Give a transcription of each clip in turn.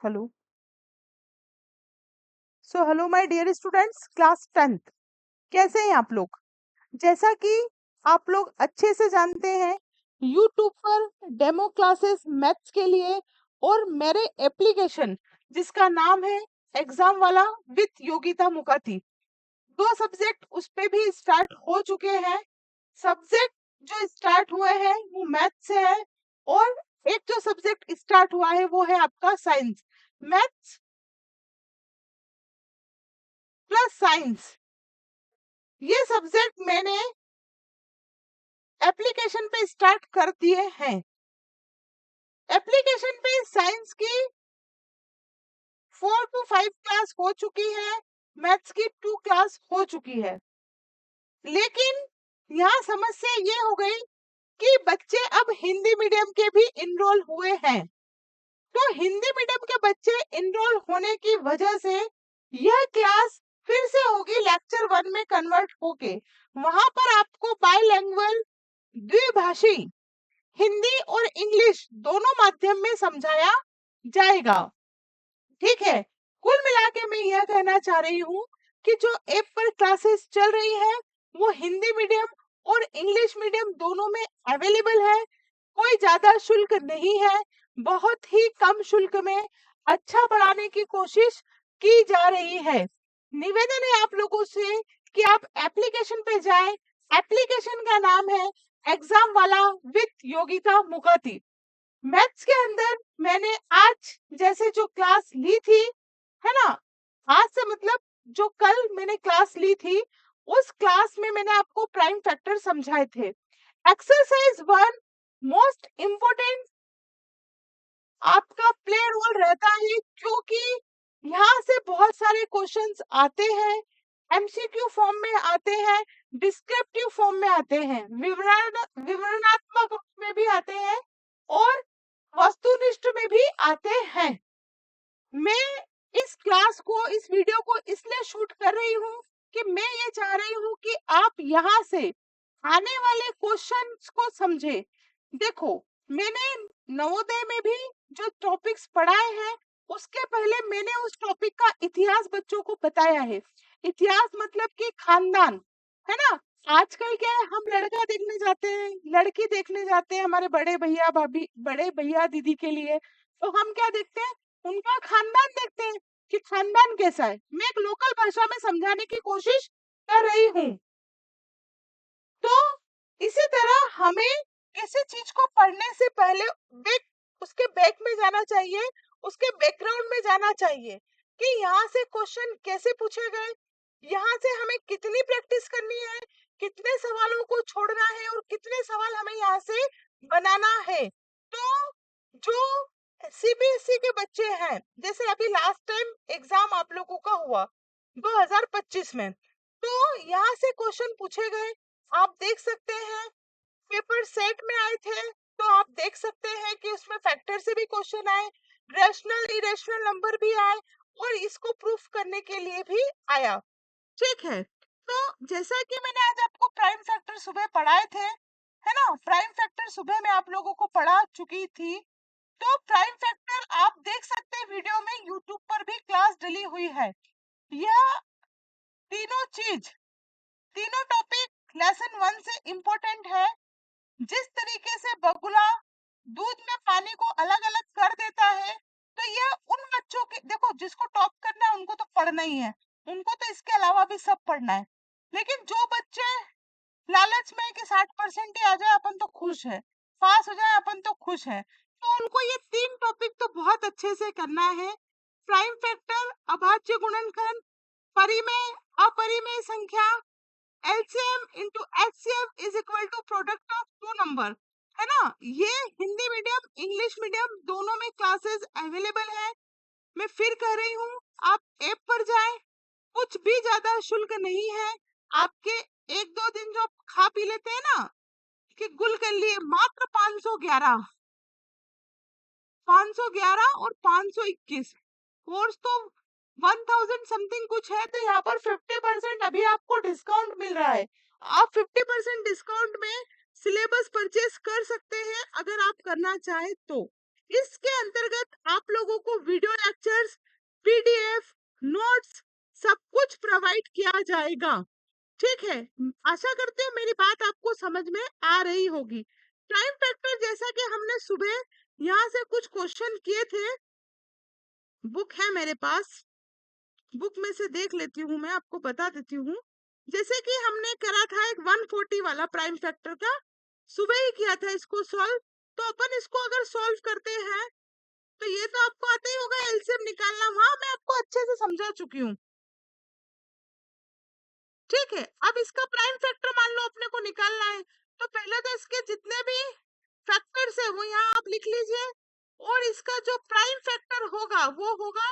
Hello. So hello my dear students, class 10th। कैसे हैं आप लोग? जैसा कि आप लोग अच्छे से जानते हैं, यूट्यूब पर डेमो क्लासेस मैथ्स के लिए और मेरे एप्लीकेशन जिसका नाम है एग्जाम वाला विथ योगिता मुकाती, दो सब्जेक्ट उस पे भी स्टार्ट हो चुके हैं। सब्जेक्ट जो स्टार्ट हुए हैं वो मैथ्स से है, और एक जो सब्जेक्ट स्टार्ट हुआ है वो है आपका साइंस। मैथ्स प्लस साइंस, ये सब्जेक्ट मैंने एप्लीकेशन पे स्टार्ट कर दिए हैं। एप्लीकेशन पे साइंस की 4 to 5 क्लास हो चुकी है, मैथ्स की 2 क्लास हो चुकी है। लेकिन यहाँ समस्या ये हो गई कि बच्चे अब हिंदी मीडियम के भी इनरोल हुए हैं। तो हिंदी मीडियम के बच्चे इनरोल होने की वजह से यह क्लास फिर से होगी लेक्चर 1 में कन्वर्ट होके। वहां पर आपको बाइलैंग्वेज, द्विभाषी हिंदी और इंग्लिश दोनों माध्यम में समझाया जाएगा। ठीक है, कुल मिला के मैं यह कहना चाह रही हूँ कि जो ऐप पर क्लासेस चल रही है वो हिंदी मीडियम और इंग्लिश मीडियम दोनों में अवेलेबल है। कोई ज्यादा शुल्क नहीं है, बहुत ही कम शुल्क में अच्छा पढ़ाने की कोशिश की जा रही है। निवेदन है आप लोगों से कि आप एप्लीकेशन पे जाएं। एप्लीकेशन का नाम है एग्जाम वाला विथ योगिता मुकाती। मैथ्स के अंदर मैंने आज जैसे जो क्लास ली थी, है ना, आज से मतलब जो कल मैंने क्लास ली थी, उस क्लास में मैंने आपको प्राइम फैक्टर समझाए थे। एक्सरसाइज 1 मोस्ट इम्पोर्टेंट आपका प्ले रोल रहता है, क्योंकि यहाँ से बहुत सारे क्वेश्चंस आते हैं, एमसीक्यू फॉर्म में आते हैं, डिस्क्रिप्टिव फॉर्म में आते हैं, विवरणात्मक रूप में भी आते हैं और वस्तुनिष्ठ में भी आते हैं। मैं इस क्लास को, इस वीडियो को इसलिए शूट कर रही हूँ कि मैं ये चाह रही हूँ कि आप यहाँ से आने वाले क्वेश्चंस को समझे। देखो, मैंने नवोदय में भी जो टॉपिक्स पढ़ाए हैं, उसके पहले मैंने उस टॉपिक का इतिहास बच्चों को बताया है। इतिहास मतलब कि खानदान, है ना। आजकल क्या है, हम लड़का देखने जाते हैं, लड़की देखने जाते हैं हमारे बड़े भैया भाभी, बड़े भैया दीदी के लिए, तो हम क्या देखते हैं, उनका खानदान देखते हैं कि खानदान कैसा है। मैं एक लोकल भाषा में समझाने की कोशिश कर रही हूँ। तो इसी तरह हमें किसी चीज को पढ़ने से पहले उसके बैक में जाना चाहिए, उसके बैकग्राउंड में जाना चाहिए कि यहाँ से क्वेश्चन कैसे पूछे गए, यहाँ से हमें कितनी प्रैक्टिस करनी है, कितने सवालों को छोड़ना है और कितने सवाल हमें यहाँ से बनाना है। तो जो सीबीएसई के बच्चे हैं, जैसे अभी लास्ट टाइम एग्जाम आप लोगों का हुआ 2025 में, तो यहाँ से क्वेश्चन पूछे गए। आप देख सकते हैं पेपर सेट में आए थे, तो आप देख सकते हैं कि उसमें फैक्टर से भी क्वेश्चन आए, रेशनल इरेशनल नंबर भी आए और इसको प्रूफ करने के लिए भी आया। ठीक है, तो जैसा कि मैंने आज आपको प्राइम फैक्टर सुबह पढ़ाए थे, है ना, प्राइम फैक्टर सुबह मैं आप लोगों को पढ़ा चुकी थी। तो प्राइम फैक्टर आप देख सकते हैं वीडियो में, यूट्यूब पर भी क्लास डली हुई है। यह तीनों चीज, तीनों टॉपिक लेसन 1 से इम्पोर्टेंट है। जिस तरीके से बगुला दूध में पानी को अलग अलग कर देता है, तो यह उन बच्चों के, देखो जिसको टॉप करना है उनको तो पढ़ना ही है, उनको तो इसके अलावा भी सब पढ़ना है। लेकिन जो बच्चे लालच में कि 60% ही आ जाए अपन तो खुश है, पास हो जाए अपन तो खुश है, तो उनको ये 3 टॉपिक तो बहुत अच्छे से करना है। प्राइम फैक्टर, अभाज्य गुणनखंड, परिमेय अपरिमेय संख्या, LCM into HCF is equal to product of two number, है ना। ये हिंदी मीडियम इंग्लिश मीडियम दोनों में क्लासेस अवेलेबल है। मैं फिर कह रही हूँ, आप ऐप पर जाएं, कुछ भी ज्यादा शुल्क नहीं है। आपके 1-2 दिन जो आप खा पी लेते हैं ना कि गुल कर लिए, मात्र 511 और 521, कोर्स तो 1000 समथिंग कुछ है, तो यहाँ पर 50% अभी आपको डिस्काउंट मिल रहा है। आप 50% डिस्काउंट में सिलेबस परचेस कर सकते हैं अगर आप करना चाहे तो। इसके अंतर्गत आप लोगों को वीडियो लेक्चर्स, पीडीएफ, नोट्स सब कुछ प्रोवाइड किया जाएगा। ठीक है, आशा करती हूँ मेरी बात आपको समझ में आ रही होगी। टाइम फैक्टर जैसा कि हमने सुबह यहाँ से कुछ क्वेश्चन किए थे, बुक है मेरे पास, बुक में से देख लेती हूँ, मैं आपको बता देती हूँ। जैसे कि हमने करा था एक 140 वाला प्राइम फैक्टर का, सुबह ही किया था इसको सॉल्व। तो अपन इसको अगर सॉल्व करते हैं तो ये तो आपको आता ही होगा एलसीएम निकालना, वहां मैं आपको अच्छे से समझा चुकी हूँ। ठीक है, अब इसका प्राइम फैक्टर मान लो अपने को निकालना है, तो पहले तो इसके जितने भी फैक्टर्स है वो यहाँ आप लिख लीजिए, और इसका जो प्राइम फैक्टर होगा वो होगा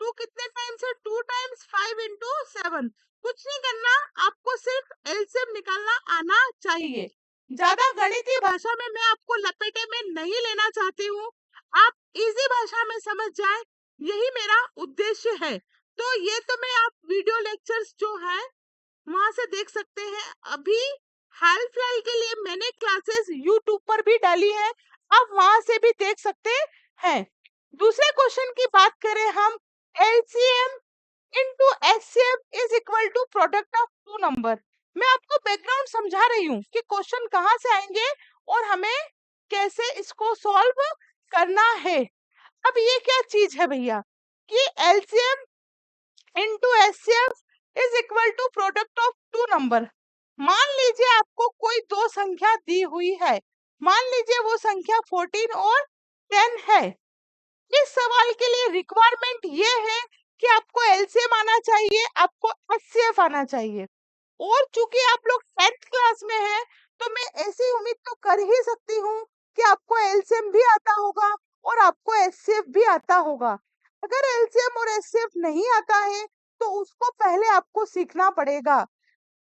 2 कितने टाइम्स है, 2 टाइम्स 5 इंटू 7। कुछ नहीं करना, आपको सिर्फ एलसीएम निकालना आना चाहिए। ज्यादा गणितीय भाषा में मैं आपको लपेटे में नहीं लेना चाहती हूँ, आप इजी भाषा में समझ जाए, यही मेरा उद्देश्य है। तो ये तो मैं आप वीडियो लेक्चर्स जो है वहां से देख सकते हैं। अभी हाल फिलहाल के लिए मैंने क्लासेस यूट्यूब पर भी डाली है, आप वहां से भी देख सकते हैं। दूसरे क्वेश्चन की बात करें हम, LCM into HCF is equal to product of two number. मैं आपको बैकग्राउंड समझा रही हूँ कि क्वेश्चन कहाँ से आएंगे और हमें कैसे इसको सॉल्व करना है। अब ये क्या चीज है भैया कि LCM into HCF is equal to product of two number. मान लीजिए आपको कोई दो संख्या दी हुई है, मान लीजिए वो संख्या 14 और 10 है। इस सवाल के लिए रिक्वायरमेंट ये है कि आपको एलसीएम आना चाहिए, आपको एचसीएफ आना चाहिए। और चूंकि आप लोग 10th क्लास में हैं, तो मैं ऐसी उम्मीद तो कर ही सकती हूँ कि आपको एलसीएम भी आता होगा और आपको एचसीएफ भी आता होगा। अगर एलसीएम और एचसीएफ नहीं आता है तो उसको पहले आपको सीखना पड़ेगा,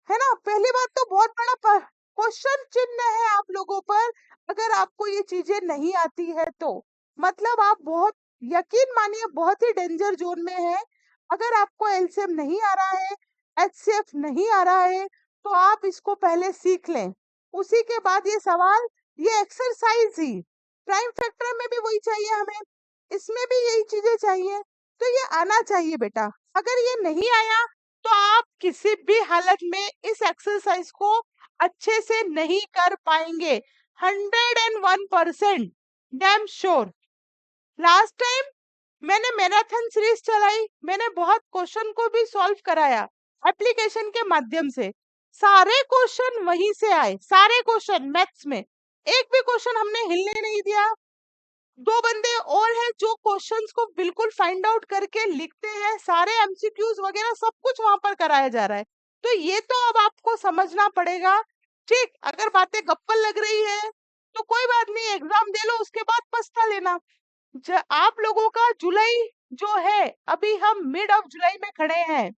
है ना। पहली बात तो बहुत बड़ा क्वेश्चन चिन्ह है आप लोगों पर, अगर आपको ये चीजें नहीं आती है तो मतलब आप बहुत, यकीन मानिए बहुत ही डेंजर जोन में है। अगर आपको एलसीएम नहीं आ रहा है, एचसीएफ नहीं आ रहा है, तो आप इसको पहले सीख लें, उसी के बाद ये सवाल, ये एक्सरसाइज ही, प्राइम फैक्टर में भी वही चाहिए हमें, इसमें भी यही चीजें चाहिए, तो ये आना चाहिए बेटा। अगर ये नहीं आया तो आप किसी भी हालत में इस एक्सरसाइज को अच्छे से नहीं कर पाएंगे, 101% डैम श्योर। लास्ट टाइम मैंने मैराथन सीरीज चलाई, मैंने बहुत क्वेश्चन को भी सॉल्व कराया एप्लीकेशन के माध्यम से, सारे क्वेश्चन वहीं से आए, सारे क्वेश्चन मैथ्स में, एक भी क्वेश्चन हमने हिलने नहीं दिया। दो बंदे और हैं जो क्वेश्चंस को बिल्कुल फाइंड आउट करके लिखते हैं, सारे एमसीक्यूज वगैरह सब कुछ वहां पर कराया जा रहा है। तो ये तो अब आपको समझना पड़ेगा। ठीक, अगर बातें गप्पल लग रही है तो कोई बात नहीं, एग्जाम दे लो, उसके बाद पछता लेना। आप लोगों का जुलाई जो है, अभी हम मिड ऑफ जुलाई में खड़े हैं,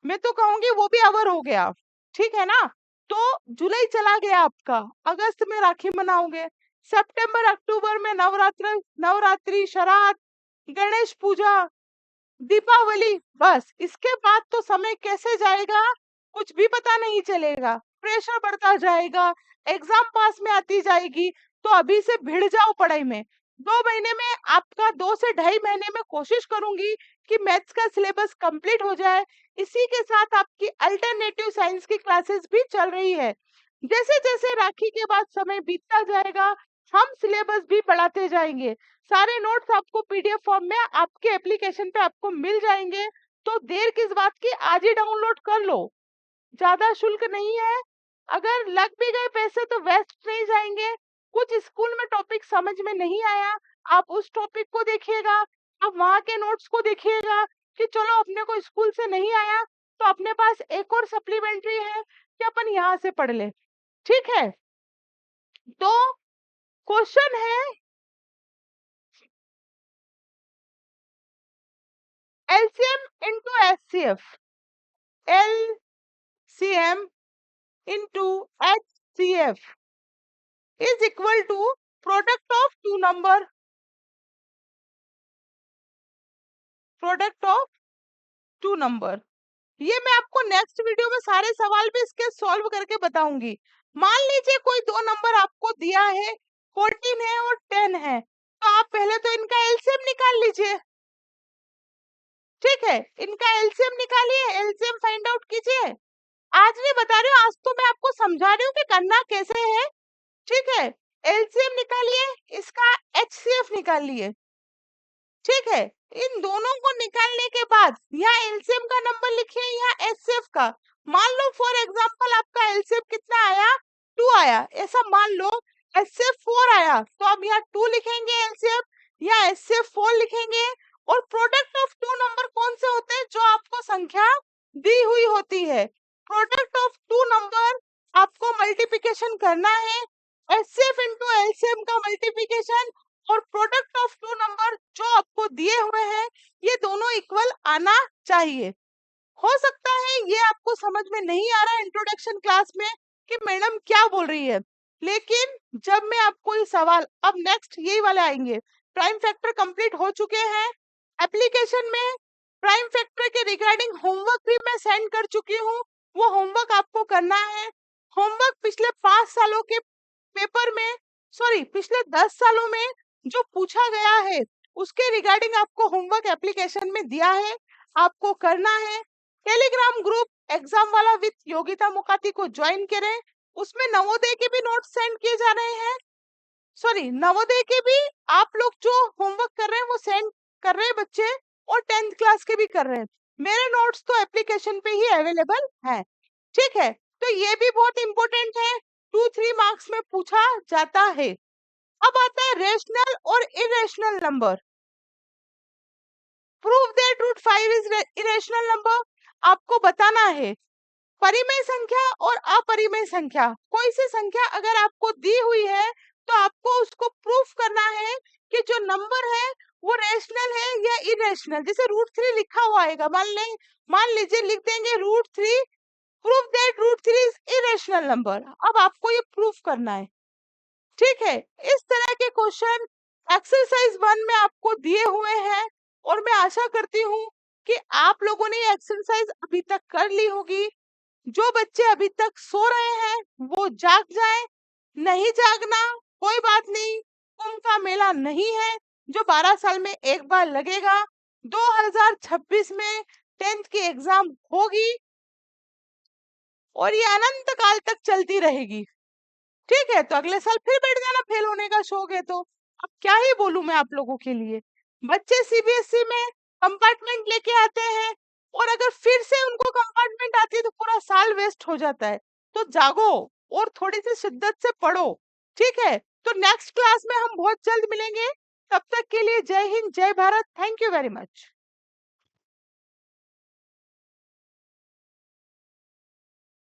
मैं तो कहूंगी वो भी अवर हो गया, ठीक है ना। तो जुलाई चला गया आपका, अगस्त में राखी मनाओगे, सितंबर अक्टूबर में नवरात्रि, श्राद्ध, गणेश पूजा, दीपावली, बस इसके बाद तो समय कैसे जाएगा कुछ भी पता नहीं चलेगा, प्रेशर बढ़ता जाएगा, एग्जाम पास में आती जाएगी। तो अभी से भिड़ जाओ पढ़ाई में। 2 महीने में आपका, 2 से ढाई महीने में कोशिश करूंगी कि मैथ्स का सिलेबस कंप्लीट हो जाए। इसी के साथ आपकी अल्टरनेटिव साइंस की क्लासेस भी चल रही है। जैसे जैसे राखी के बाद समय बीतता जाएगा, हम सिलेबस भी बढ़ाते जाएंगे। सारे नोट्स आपको पीडीएफ फॉर्म में आपके एप्लीकेशन पे आपको मिल जाएंगे। तो देर किस बात की, आज ही डाउनलोड कर लो, ज्यादा शुल्क नहीं है। अगर लग भी गए पैसे तो वेस्ट नहीं जाएंगे। कुछ स्कूल में टॉपिक समझ में नहीं आया, आप उस टॉपिक को देखिएगा, आप वहां के नोट्स को देखिएगा कि चलो अपने को स्कूल से नहीं आया तो अपने पास एक और सप्लीमेंट्री है कि अपन यहाँ से पढ़ ले। ठीक है, तो क्वेश्चन है LCM into HCF, LCM into HCF is equal to product of two number, product of two number. ये मैं आपको नेक्स्ट वीडियो में सारे सवाल भी इसके सॉल्व करके बताऊंगी। मान लीजिए कोई दो नंबर आपको दिया है, 14 है और 10 है, तो आप पहले तो इनका एलसीएम निकाल लीजिए। ठीक है, इनका एलसीएम निकालिए, एलसीएम फाइंड आउट कीजिए। आज नहीं बता रही हूँ, आज तो मैं आपको समझा रही हूँ कि करना कैसे है। ठीक है, एलसीएम निकालिए, इसका एचसीएफ निकालिए। ठीक है, इन दोनों को निकालने के बाद यहाँ एलसीएम का नंबर लिखिए, यहाँ एचसीएफ का। मान लो फॉर एग्जांपल आपका एलसीएम कितना आया, 2 आया, ऐसा मान लो। एचसीएफ 4 आया तो अब यहाँ 2 लिखेंगे एलसीएम, यहाँ एचसीएफ 4 लिखेंगे। और प्रोडक्ट ऑफ टू नंबर कौन से होते हैं, जो आपको संख्या दी हुई होती है। प्रोडक्ट ऑफ टू नंबर आपको मल्टीप्लिकेशन करना है, एचसीएफ इंटू एलसीएम का मल्टीप्लिकेशन और प्रोडक्ट ऑफ टू नंबर जो आपको दिए हुए हैं, ये दोनों इक्वल आना चाहिए। हो सकता है ये आपको समझ में नहीं आ रहा इंट्रोडक्शन क्लास में कि मैडम क्या बोल रही है, लेकिन जब मैं आपको ये सवाल, अब नेक्स्ट यही वाले आएंगे। प्राइम फैक्टर कंप्लीट हो चुके हैं। एप्लीकेशन में प्राइम फैक्टर के रिगार्डिंग होमवर्क भी मैं सेंड कर चुकी हूँ, वो होमवर्क आपको करना है। होमवर्क पिछले 5 सालों के पेपर में, सॉरी पिछले 10 सालों में जो पूछा गया है, उसके रिगार्डिंग आपको होमवर्क एप्लीकेशन में दिया है, आपको करना है। टेलीग्राम ग्रुप एग्जाम वाला विद योगिता मुकाती को ज्वाइन करें, उसमें नवोदय के भी नोट्स सेंड किए जा रहे हैं। सॉरी, नवोदय के भी आप लोग जो होमवर्क कर रहे हैं वो सेंड कर रहे हैं बच्चे, और 10th क्लास के भी कर रहे हैं। मेरे नोट्स तो एप्लीकेशन पे ही अवेलेबल है। ठीक है, तो ये भी बहुत इंपॉर्टेंट है, 2-3 मार्क्स में पूछा जाता है। अब आता है रेशनल और irrational number. Prove that root 5 is irrational number. आपको बताना है परिमेय संख्या और अपरिमेय संख्या, कोई सी संख्या अगर आपको दी हुई है तो आपको उसको प्रूफ करना है कि जो नंबर है वो रेशनल है या इरेशनल। जैसे रूट 3 लिखा हुआ आएगा, मान लीजिए लिख देंगे root 3, proof that root 3 is irrational number. अब आपको ये प्रूफ करना है। ठीक है, इस तरह के क्वेश्चन एक्सरसाइज 1 में आपको दिए हुए हैं, और मैं आशा करती हूँ कि आप लोगों ने एक्सरसाइज अभी तक कर ली होगी। जो बच्चे अभी तक सो रहे हैं वो जाग जाएं, नहीं जागना कोई बात नहीं, कुंभ का मेला नहीं है जो 12 साल में एक बार लगेगा। 2026 में 10th की एग्जाम होगी और ये अनंत काल तक चलती रहेगी। ठीक है, तो अगले साल फिर बैठ जाना, फेल होने का शौक है तो। अब क्या ही बोलूं मैं आप लोगों के लिए। बच्चे सीबीएसई में कंपार्टमेंट लेके आते हैं, और अगर फिर से उनको कंपार्टमेंट आती है तो पूरा साल वेस्ट हो जाता है। तो जागो और थोड़ी सी शिद्दत से पढ़ो। ठीक है, तो नेक्स्ट क्लास में हम बहुत जल्द मिलेंगे। तब तक के लिए जय हिंद, जय Bharat. Thank you very much.